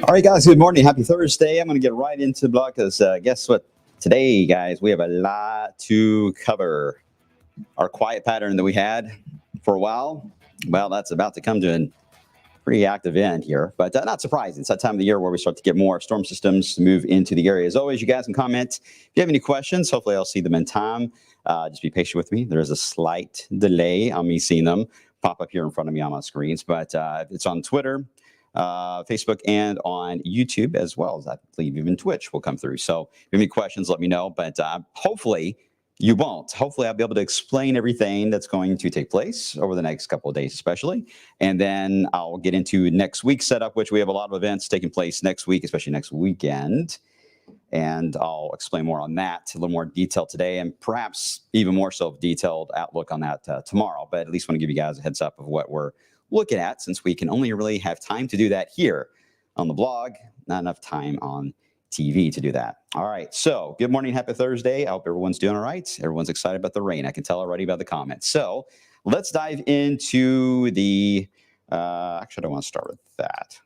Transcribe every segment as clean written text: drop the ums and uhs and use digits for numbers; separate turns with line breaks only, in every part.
All right, guys, good morning. Happy Thursday. I'm going to get right into the blog because guess what? Today, guys, we have a lot to cover. Our quiet pattern that we had for a while, well, that's about to come to a pretty active end here, but not surprising. It's that time of the year where we start to get more storm systems move into the area. As always, you guys can comment. If you have any questions, hopefully I'll see them in time. Just be patient with me. There is a slight delay on me seeing them pop up here in front of me on my screens, but it's on Twitter, Facebook, and on YouTube, as well as I believe even Twitch will come through. So if you have any questions, let me know, but hopefully you won't. Hopefully I'll be able to explain everything that's going to take place over the next couple of days, especially. And then I'll get into next week's setup, which we have a lot of events taking place next week, especially next weekend. And I'll explain more on that, a little more detail today, and perhaps even more so detailed outlook on that tomorrow. But at least want to give you guys a heads up of what we're looking at, since we can only really have time to do that here on the blog, not enough time on TV to do that. All right, so good morning, happy Thursday. I hope everyone's doing all right. Everyone's excited about the rain. I can tell already by the comments. So let's dive into the, actually, I don't want to start with that.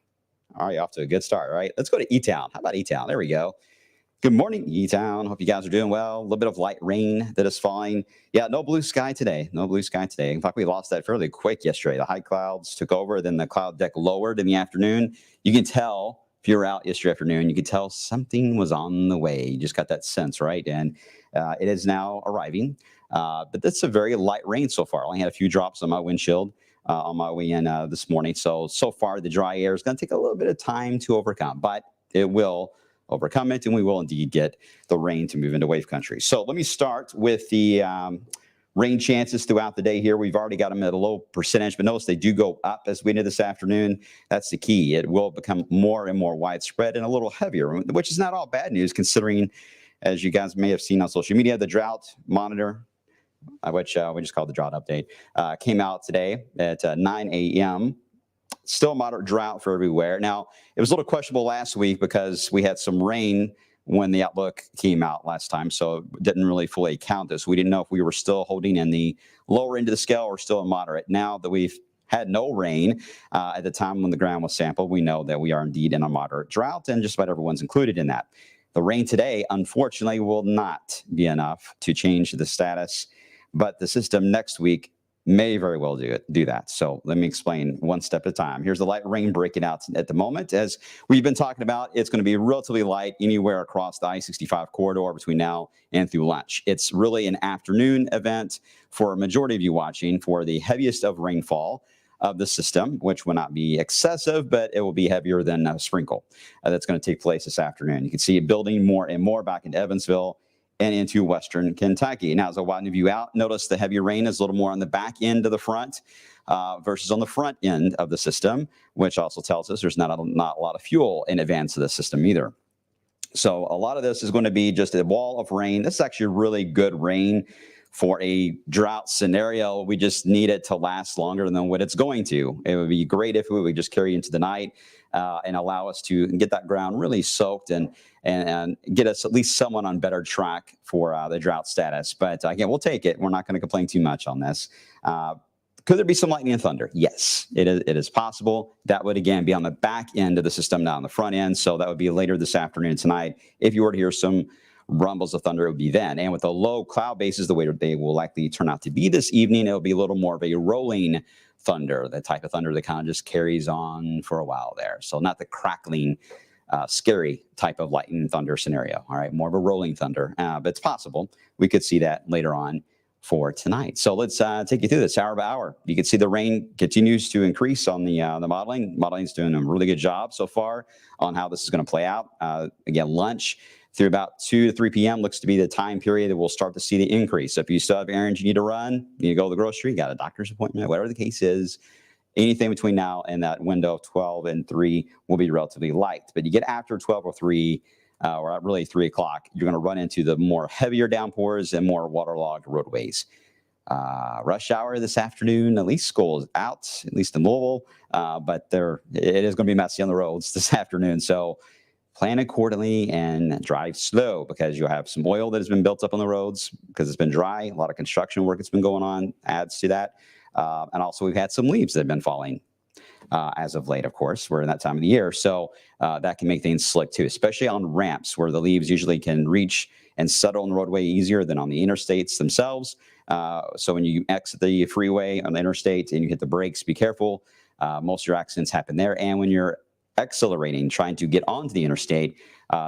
All right, off to a good start, right? Let's go to E-Town. How about E-Town? There we go. Good morning, E-Town. Hope you guys are doing well. A little bit of light rain that is falling. Yeah, no blue sky today. No blue sky today. In fact, we lost that fairly quick yesterday. The high clouds took over, then the cloud deck lowered in the afternoon. You can tell, if you were out yesterday afternoon, you could tell something was on the way. You just got that sense, right? And it is now arriving. But that's a very light rain so far. I only had a few drops on my windshield on my way in this morning. So far, the dry air is going to take a little bit of time to overcome, but it will overcome it, and we will indeed get the rain to move into wave country. So let me start with the rain chances throughout the day here. We've already got them at a low percentage, but notice they do go up as we enter this afternoon. That's the key. It will become more and more widespread and a little heavier, which is not all bad news, considering, as you guys may have seen on social media, the drought monitor, which we just called the drought update, came out today at 9 a.m. Still a moderate drought for everywhere. Now, it was a little questionable last week because we had some rain when the outlook came out last time, so it didn't really fully count this. We didn't know if we were still holding in the lower end of the scale or still in moderate. Now that we've had no rain at the time when the ground was sampled, we know that we are indeed in a moderate drought, and just about everyone's included in that. The rain today, unfortunately, will not be enough to change the status, but the system next week may very well do that. So let me explain one step at a time. Here's the light rain breaking out at the moment. As we've been talking about, it's going to be relatively light anywhere across the I-65 corridor between now and through lunch. It's really an afternoon event for a majority of you watching for the heaviest of rainfall of the system, which will not be excessive, but it will be heavier than a sprinkle. That's going to take place this afternoon. You can see it building more and more back into Evansville and into western Kentucky. Now, as I widen the view out, notice the heavy rain is a little more on the back end of the front. versus on the front end of the system, which also tells us there's not a lot of fuel in advance of the system either. So a lot of this is going to be just a wall of rain. This is actually really good rain for a drought scenario. We just need it to last longer than what it's going to. It would be great if we would just carry into the night and allow us to get that ground really soaked and get us at least somewhat on better track for the drought status. But again, we'll take it. We're not going to complain too much on this. Could there be some lightning and thunder? Yes, it is possible. That would, again, be on the back end of the system, not on the front end. So that would be later this afternoon tonight. If you were to hear some rumbles of thunder, it would be then. And with the low cloud bases, the way they will likely turn out to be this evening, it'll be a little more of a rolling thunder, the type of thunder that kind of just carries on for a while there. So not the crackling, scary type of lightning and thunder scenario. All right, more of a rolling thunder. But it's possible we could see that later on for tonight. So let's take you through this hour by hour. You can see the rain continues to increase on the modeling. Modeling is doing a really good job so far on how this is going to play out. Again, lunch through about 2 to 3 p.m. looks to be the time period that we'll start to see the increase. So if you still have errands you need to run, you need to go to the grocery, you got a doctor's appointment, whatever the case is, anything between now and that window of 12 and 3 will be relatively light. But you get after 12 or 3, or really 3 o'clock, you're going to run into the more heavier downpours and more waterlogged roadways. Rush hour this afternoon, at least school is out, at least in Louisville, but it is going to be messy on the roads this afternoon. So plan accordingly and drive slow because you'll have some oil that has been built up on the roads because it's been dry. A lot of construction work that's been going on adds to that. And also we've had some leaves that have been falling. As of late, of course, we're in that time of the year. So that can make things slick too, especially on ramps where the leaves usually can reach and settle on the roadway easier than on the interstates themselves. So when you exit the freeway on the interstate and you hit the brakes, be careful. Most of your accidents happen there. And when you're accelerating, trying to get onto the interstate,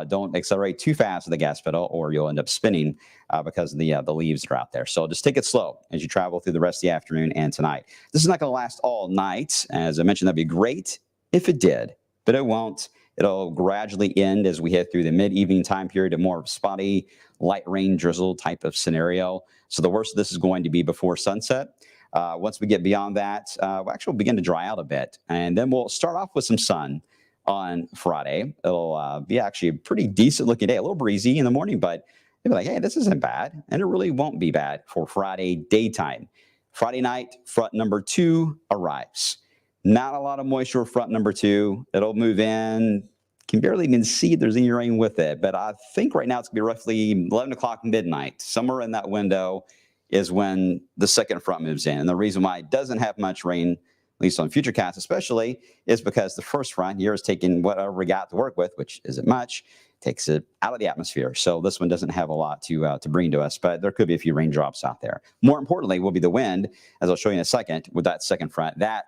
don't accelerate too fast with the gas pedal or you'll end up spinning because of the leaves that are out there. So just take it slow as you travel through the rest of the afternoon and tonight. This is not going to last all night. As I mentioned, that'd be great if it did, but it won't. It'll gradually end as we head through the mid-evening time period, a more spotty, light rain drizzle type of scenario. So the worst of this is going to be before sunset. Once we get beyond that, we'll actually begin to dry out a bit. And then we'll start off with some sun on Friday. It'll be actually a pretty decent looking day, a little breezy in the morning, but you'll be like, hey, this isn't bad. And it really won't be bad for Friday daytime. Friday night, front number 2 arrives. Not a lot of moisture for front number 2. It'll move in. Can barely even see if there's any rain with it. But I think right now it's going to be roughly 11 o'clock midnight. Somewhere in that window is when the second front moves in. And the reason why it doesn't have much rain, at least on futurecasts especially, is because the first front here is taking whatever we got to work with, which isn't much, takes it out of the atmosphere. So this one doesn't have a lot to bring to us, but there could be a few raindrops out there. More importantly will be the wind, as I'll show you in a second, with that second front. That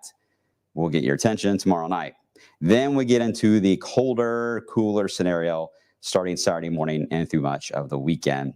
will get your attention tomorrow night. Then we get into the colder, cooler scenario starting Saturday morning and through much of the weekend.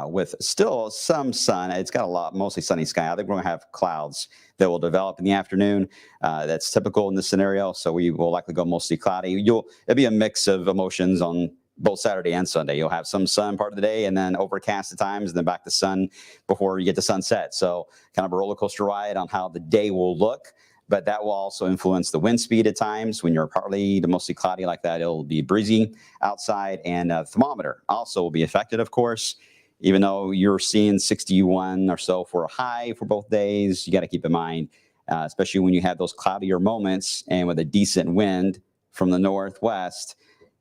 With still some sun. It's got mostly sunny sky. I think we're going to have clouds that will develop in the afternoon. That's typical in this scenario. So we will likely go mostly cloudy. It'll be a mix of emotions on both Saturday and Sunday. You'll have some sun part of the day and then overcast at times and then back to sun before you get to sunset. So kind of a roller coaster ride on how the day will look. But that will also influence the wind speed at times. When you're partly to mostly cloudy like that, it'll be breezy outside. And thermometer also will be affected, of course. Even though you're seeing 61 or so for a high for both days, you got to keep in mind, especially when you have those cloudier moments and with a decent wind from the northwest,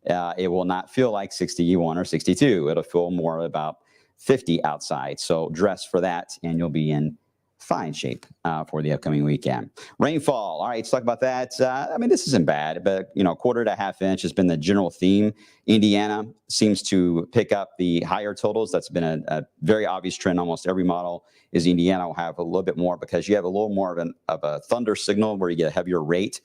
it will not feel like 61 or 62. It'll feel more about 50 outside. So dress for that and you'll be in fine shape for the upcoming weekend. Rainfall. All right, let's talk about that. I mean, this isn't bad, but, quarter to half inch has been the general theme. Indiana seems to pick up the higher totals. That's been a very obvious trend. Almost every model is Indiana will have a little bit more because you have a little more of a thunder signal where you get a heavier rate,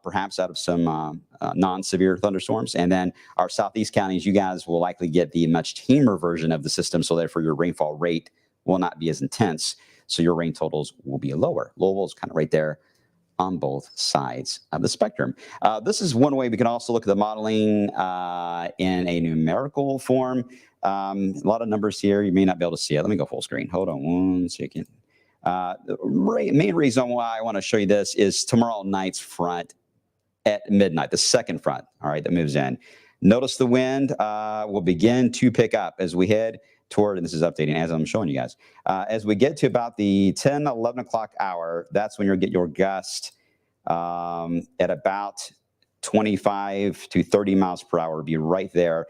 perhaps out of some non-severe thunderstorms. And then our southeast counties, you guys will likely get the much tamer version of the system. So therefore your rainfall rate will not be as intense. So your rain totals will be lower. Louisville is kind of right there on both sides of the spectrum. This is one way we can also look at the modeling in a numerical form. A lot of numbers here. You may not be able to see it. Let me go full screen. Hold on one second. The main reason why I want to show you this is tomorrow night's front at midnight, the second front, all right, that moves in. Notice the wind will begin to pick up as we head toward, and this is updating as I'm showing you guys, as we get to about the 10, 11 o'clock hour, that's when you'll get your gust at about 25 to 30 miles per hour. It'll be right there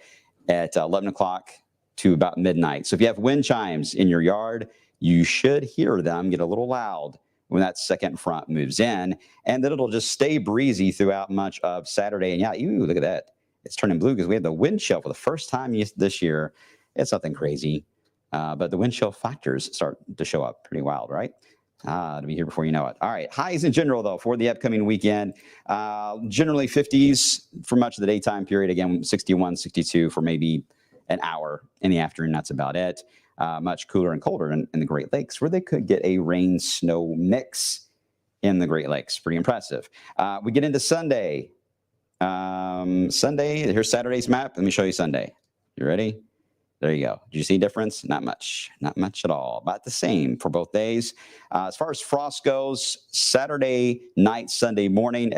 at 11 o'clock to about midnight. So if you have wind chimes in your yard, you should hear them get a little loud when that second front moves in, and then it'll just stay breezy throughout much of Saturday. And yeah, look at that. It's turning blue because we had the wind chill for the first time this year. It's nothing crazy, but the wind chill factors start to show up pretty wild, right? To be here before you know it. All right, highs in general, though, for the upcoming weekend. Generally 50s for much of the daytime period. Again, 61, 62 for maybe an hour in the afternoon. That's about it. Much cooler and colder in the Great Lakes, where they could get a rain-snow mix in the Great Lakes. Pretty impressive. We get into Sunday. Here's Saturday's map. Let me show you Sunday. You ready? There you go. Did you see a difference? Not much. Not much at all. About the same for both days. As far as frost goes, Saturday night, Sunday morning,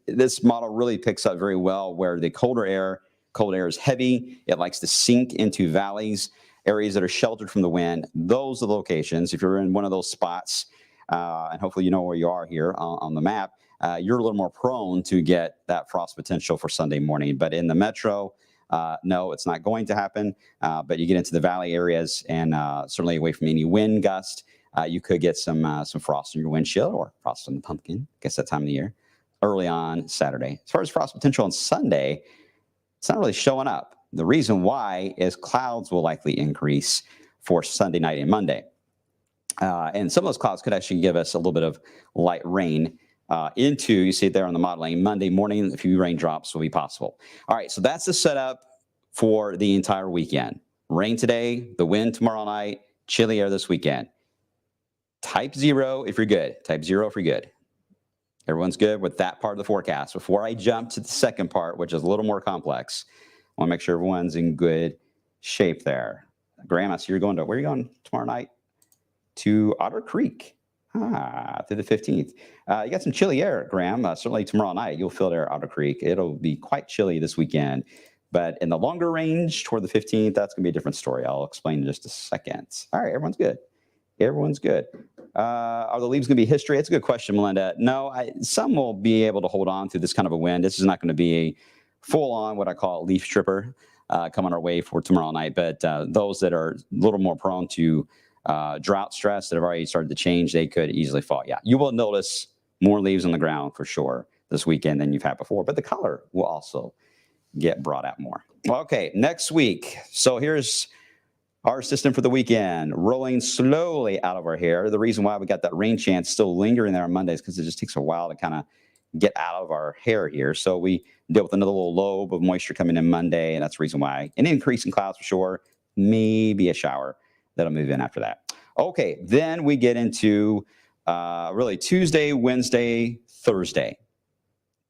this model really picks up very well where the cold air is heavy. It likes to sink into valleys, areas that are sheltered from the wind. Those are the locations. If you're in one of those spots, and hopefully you know where you are here on the map, you're a little more prone to get that frost potential for Sunday morning. But in the metro, no, it's not going to happen. But you get into the valley areas and certainly away from any wind gust, you could get some frost in your windshield or frost on the pumpkin. I guess that time of the year, early on Saturday. As far as frost potential on Sunday, it's not really showing up. The reason why is clouds will likely increase for Sunday night and Monday. And some of those clouds could actually give us a little bit of light rain into, you see it there on the modeling, Monday morning, a few raindrops will be possible. All right, so that's the setup for the entire weekend. Rain today, the wind tomorrow night, chilly air this weekend. Type 0 if you're good. Type 0 if you're good. Everyone's good with that part of the forecast. Before I jump to the second part, which is a little more complex, I want to make sure everyone's in good shape there. Graham, I see you're going to, where are you going tomorrow night? To Otter Creek. Through the 15th. You got some chilly air, Graham. Certainly tomorrow night, you'll feel it at Otter Creek. It'll be quite chilly this weekend. But in the longer range toward the 15th, that's going to be a different story. I'll explain in just a second. All right, everyone's good. Everyone's good. Are the leaves going to be history? It's a good question, Melinda. No, some will be able to hold on to this kind of a wind. This is not going to be a full-on, what I call a leaf stripper coming our way for tomorrow night. But those that are a little more prone to drought stress that have already started to change, they could easily fall. Yeah, you will notice more leaves on the ground for sure this weekend than you've had before, but the color will also get brought out more. Okay, next week. So here's our system for the weekend, rolling slowly out of our hair. The reason why we got that rain chance still lingering there on Mondays because it just takes a while to kind of get out of our hair here. So we deal with another little lobe of moisture coming in Monday, and that's the reason why. An increase in clouds for sure, maybe a shower that'll move in after that. Okay, then we get into really Tuesday, Wednesday, Thursday.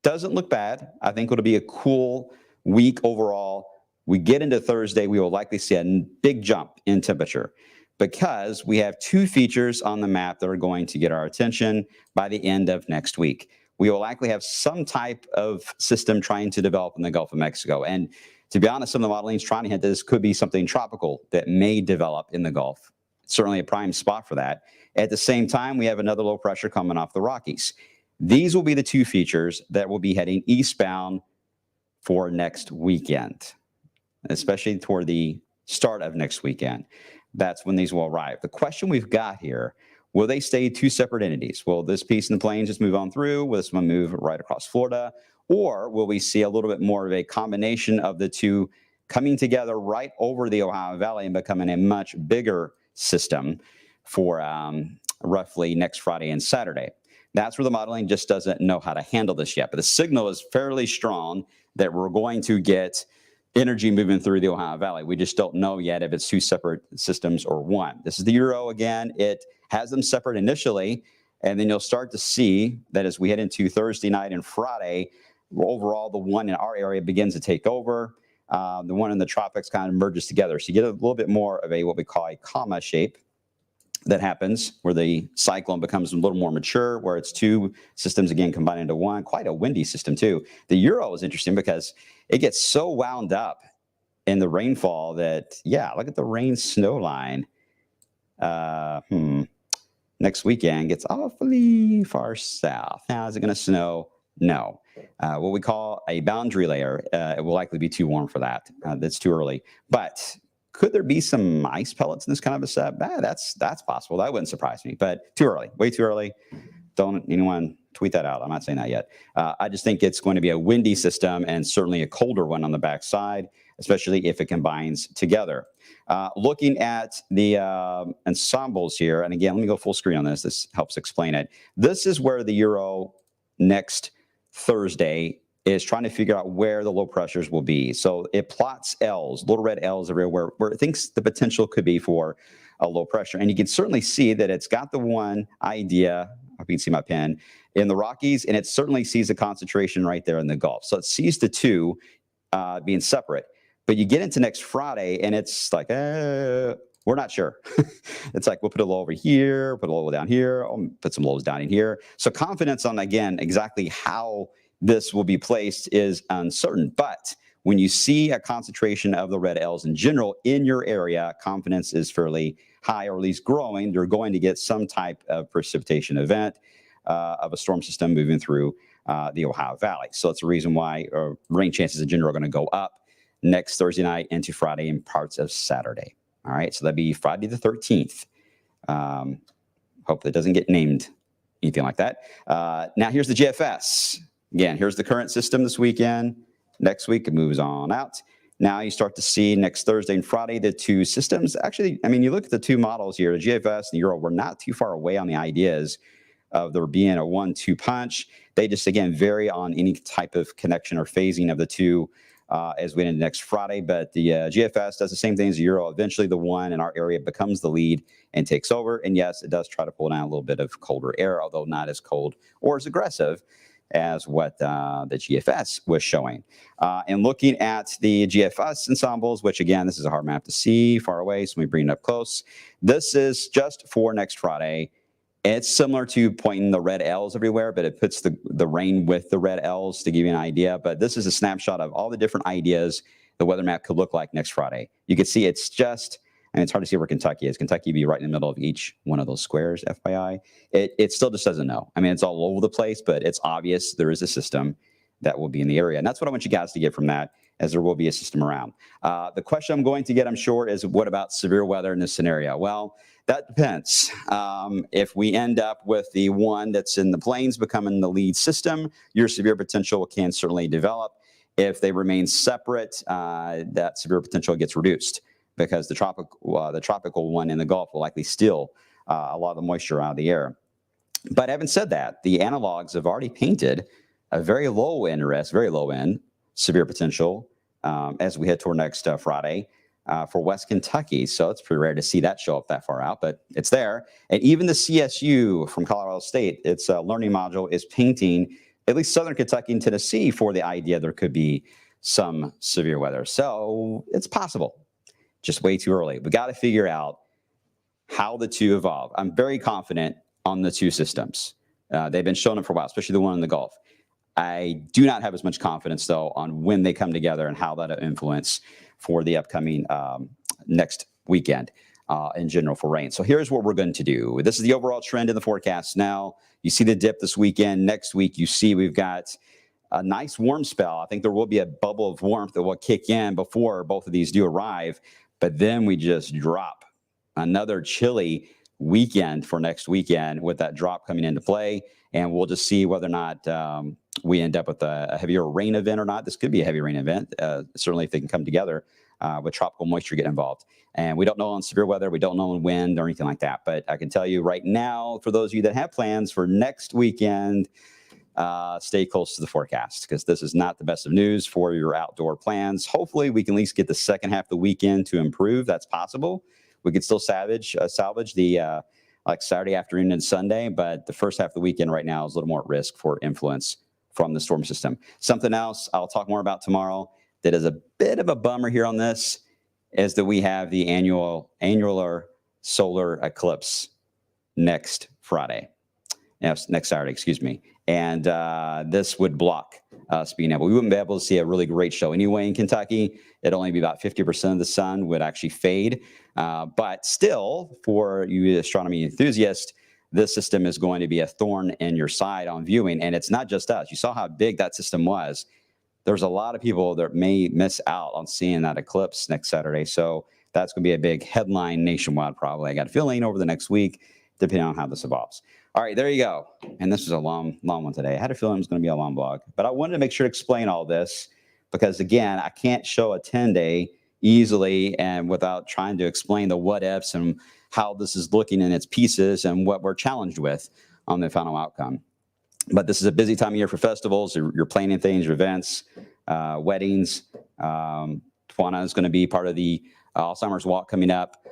Doesn't look bad. I think it'll be a cool week overall. We get into Thursday, we will likely see a big jump in temperature because we have two features on the map that are going to get our attention by the end of next week. We will likely have some type of system trying to develop in the Gulf of Mexico. And to be honest, some of the modeling is trying to hint that this could be something tropical that may develop in the Gulf. It's certainly a prime spot for that. At the same time, we have another low pressure coming off the Rockies. These will be the two features that will be heading eastbound for next weekend, especially toward the start of next weekend. That's when these will arrive. The question we've got here, will they stay two separate entities? Will this piece in the plains just move on through? Will this one move right across Florida? Or will we see a little bit more of a combination of the two coming together right over the Ohio Valley and becoming a much bigger system for roughly next Friday and Saturday? That's where the modeling just doesn't know how to handle this yet. But the signal is fairly strong that we're going to get energy moving through the Ohio Valley. We just don't know yet if it's two separate systems or one. This is the Euro again. It has them separate initially, and then you'll start to see that as we head into Thursday night and Friday, overall the one in our area begins to take over. The one in the tropics kind of merges together. So you get a little bit more of a what we call a comma shape. that happens where the cyclone becomes a little more mature, where it's two systems again combined into one. Quite a windy system too. The Euro is interesting because it gets so wound up in the rainfall that, yeah, look at the rain snow line. Next weekend gets awfully far south. Now, is it going to snow? No. What we call a boundary layer, it will likely be too warm for that. That's too early. But could there be some ice pellets in this kind of a set? That's possible. That wouldn't surprise me, but too early, way too early. Don't anyone tweet that out. I'm not saying that yet. I just think it's going to be a windy system and certainly a colder one on the backside, especially if it combines together. Looking at the ensembles here, and again, let me go full screen on this. This helps explain it. This is where the Euro next Thursday is trying to figure out where the low pressures will be. So it plots L's, little red L's everywhere, where it thinks the potential could be for a low pressure. And you can certainly see that it's got the one idea, I hope you can see my pen, in the Rockies, and it certainly sees a concentration right there in the Gulf. So it sees the two being separate. But you get into next Friday, and it's like, we're not sure. It's like, we'll put a low over here, put a low down here, put some lows down in here. So confidence on, again, exactly how this will be placed is uncertain. But when you see a concentration of the red L's in general in your area, confidence is fairly high, or at least growing. You're going to get some type of precipitation event of a storm system moving through the Ohio Valley. So it's a reason why rain chances in general are going to go up next Thursday night into Friday and parts of Saturday. All right, so that'd be Friday the 13th. Hope that doesn't get named anything like that. Now here's the GFS. Again, here's the current system this weekend. Next week, it moves on out. Now you start to see next Thursday and Friday, the two systems. Actually, I mean, you look at the two models here, the GFS and the Euro, we're not too far away on the ideas of there being a 1-2 punch. They just, again, vary on any type of connection or phasing of the two as we get into next Friday. But the GFS does the same thing as the Euro. Eventually, the one in our area becomes the lead and takes over. And yes, it does try to pull down a little bit of colder air, although not as cold or as aggressive as what the GFS was showing. And looking at the GFS ensembles, which again, this is a hard map to see far away, so we bring it up close. This is just for next Friday. It's similar to pointing the red L's everywhere, but it puts the rain with the red L's to give you an idea. But this is a snapshot of all the different ideas the weather map could look like next Friday. You can see it's just, and it's hard to see where Kentucky is. Kentucky would be right in the middle of each one of those squares, FYI. It still just doesn't know. I mean, it's all over the place, but it's obvious there is a system that will be in the area. And that's what I want you guys to get from that, as there will be a system around. The question I'm going to get, I'm sure, is what about severe weather in this scenario? Well, that depends. If we end up with the one that's in the plains becoming the lead system, your severe potential can certainly develop. If they remain separate, that severe potential gets reduced, because the tropical one in the Gulf will likely steal a lot of the moisture out of the air. But having said that, the analogs have already painted a very low end risk, very low end severe potential as we head toward next Friday for West Kentucky. So it's pretty rare to see that show up that far out, but it's there. And even the CSU from Colorado State, its learning module is painting at least Southern Kentucky and Tennessee for the idea there could be some severe weather. So it's possible. Just way too early. We got to figure out how the two evolve. I'm very confident on the two systems. They've been showing up for a while, especially the one in the Gulf. I do not have as much confidence, though, on when they come together and how that'll influence for the upcoming next weekend in general for rain. So here's what we're going to do. This is the overall trend in the forecast now. You see the dip this weekend. Next week, you see we've got a nice warm spell. I think there will be a bubble of warmth that will kick in before both of these do arrive. But then we just drop. Another chilly weekend for next weekend with that drop coming into play. And we'll just see whether or not we end up with a heavier rain event or not. This could be a heavy rain event, certainly if they can come together with tropical moisture getting involved. And we don't know on severe weather. We don't know on wind or anything like that. But I can tell you right now, for those of you that have plans for next weekend, stay close to the forecast, because this is not the best of news for your outdoor plans. Hopefully, we can at least get the second half of the weekend to improve. That's possible. We could still salvage the like Saturday afternoon and Sunday, but the first half of the weekend right now is a little more at risk for influence from the storm system. Something else I'll talk more about tomorrow that is a bit of a bummer here on this is that we have the annular solar eclipse next Friday. Yes, next Saturday, excuse me. And this would block us being able, we wouldn't be able to see a really great show anyway in Kentucky. It'd only be about 50% of the sun would actually fade. But still, for you astronomy enthusiasts, this system is going to be a thorn in your side on viewing. And it's not just us. You saw how big that system was. There's a lot of people that may miss out on seeing that eclipse next Saturday. So that's going to be a big headline nationwide probably. I got a feeling over the next week, depending on how this evolves. All right, there you go. And this was a long one today. I had a feeling it was going to be a long vlog, but I wanted to make sure to explain all this because, again, I can't show a 10-day easily and without trying to explain the what ifs and how this is looking in its pieces and what we're challenged with on the final outcome. But this is a busy time of year for festivals. You're planning things, your events, weddings. Tawana is going to be part of the Alzheimer's Walk coming up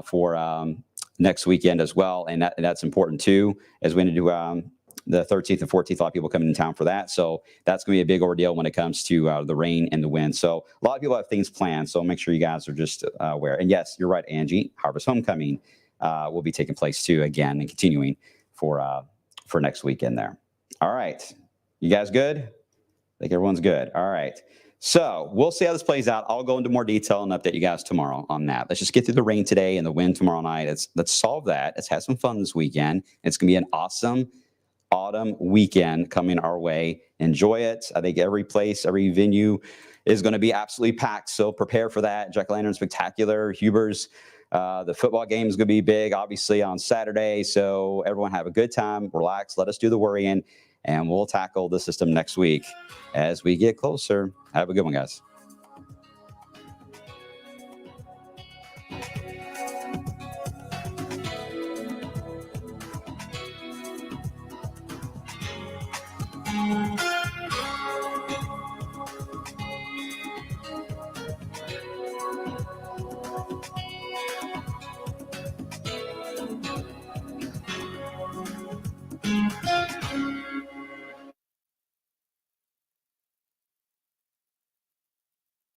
for next weekend as well. And that's important too, as we're going to do the 13th and 14th, a lot of people coming in town for that. So that's going to be a big ordeal when it comes to the rain and the wind. So a lot of people have things planned. So make sure you guys are just aware. And yes, you're right, Angie. Harvest Homecoming will be taking place too, again, and continuing for next weekend there. All right. You guys good? I think everyone's good. All right. So we'll see how this plays out. I'll go into more detail and update you guys tomorrow on that. Let's just get through the rain today and the wind tomorrow night. Let's solve that. Let's have some fun this weekend. It's going to be an awesome autumn weekend coming our way. Enjoy it. I think every place, every venue is going to be absolutely packed. So prepare for that. Jack-o'-lantern Spectacular, Huber's. The football game is going to be big, obviously, on Saturday. So everyone have a good time. Relax. Let us do the worrying. And we'll tackle the system next week as we get closer. Have a good one, guys.